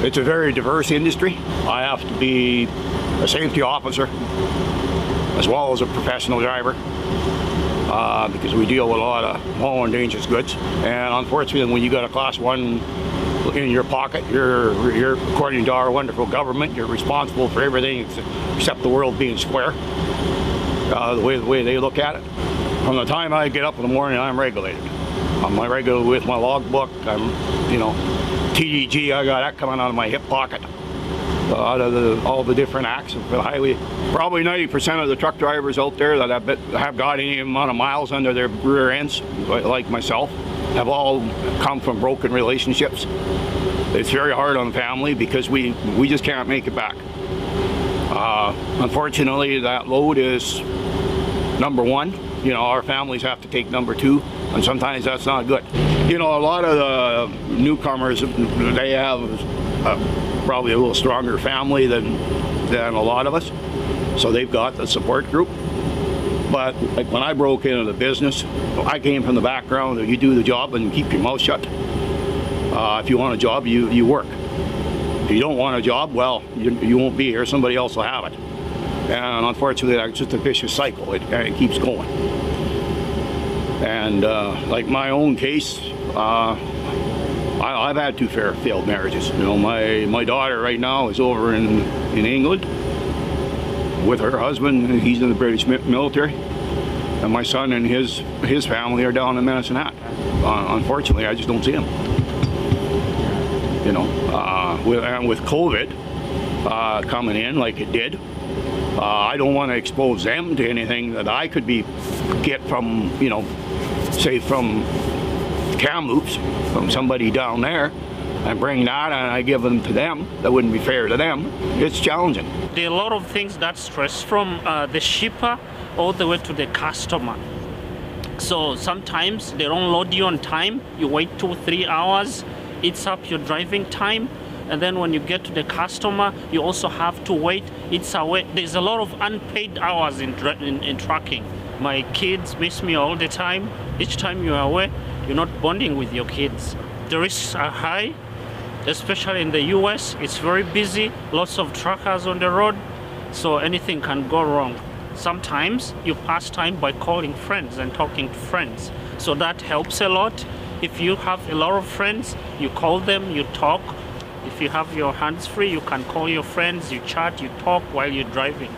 It's a very diverse industry. I have to be a safety officer as well as a professional driver because we deal with a lot of small and dangerous goods. And unfortunately, when you got a Class 1 in your pocket, you're according to our wonderful government, you're responsible for everything except the world being square, the way they look at it. From the time I get up in the morning, I'm regulated. I'm regulated with my logbook. I'm, TDG, I got that coming out of my hip pocket. Out of all the different acts for the highway. Probably 90% of the truck drivers out there that have got any amount of miles under their rear ends, like myself, have all come from broken relationships. It's very hard on the family because we just can't make it back. Unfortunately, that load is number one. Our families have to take number two, and sometimes that's not good. A lot of the newcomers, they have probably a little stronger family than a lot of us, so they've got the support group. But like when I broke into the business, I came from the background that you do the job and keep your mouth shut. If you want a job, you work. If you don't want a job, well, you won't be here. Somebody else will have it. And unfortunately, that's just a vicious cycle. It keeps going. And like my own case, I've had two failed marriages. My daughter right now is over in England with her husband. He's in the British military, and my son and his family are down in Medicine Hat. Unfortunately, I just don't see them. With COVID coming in like it did, I don't want to expose them to anything that I could get from, say from Kamloops, from somebody down there, and bring that and I give them to them. That wouldn't be fair to them. It's challenging. There are a lot of things that stress from the shipper all the way to the customer. So sometimes they don't load you on time. You wait 2-3 hours. It's up your driving time. And then when you get to the customer, you also have to wait. There's a lot of unpaid hours in trucking. My kids miss me all the time. Each time you're away, you're not bonding with your kids. The risks are high, especially in the US. It's very busy, lots of truckers on the road, so anything can go wrong. Sometimes you pass time by calling friends and talking to friends, so that helps a lot. If you have a lot of friends, you call them, you talk. If you have your hands free, you can call your friends, you chat, you talk while you're driving.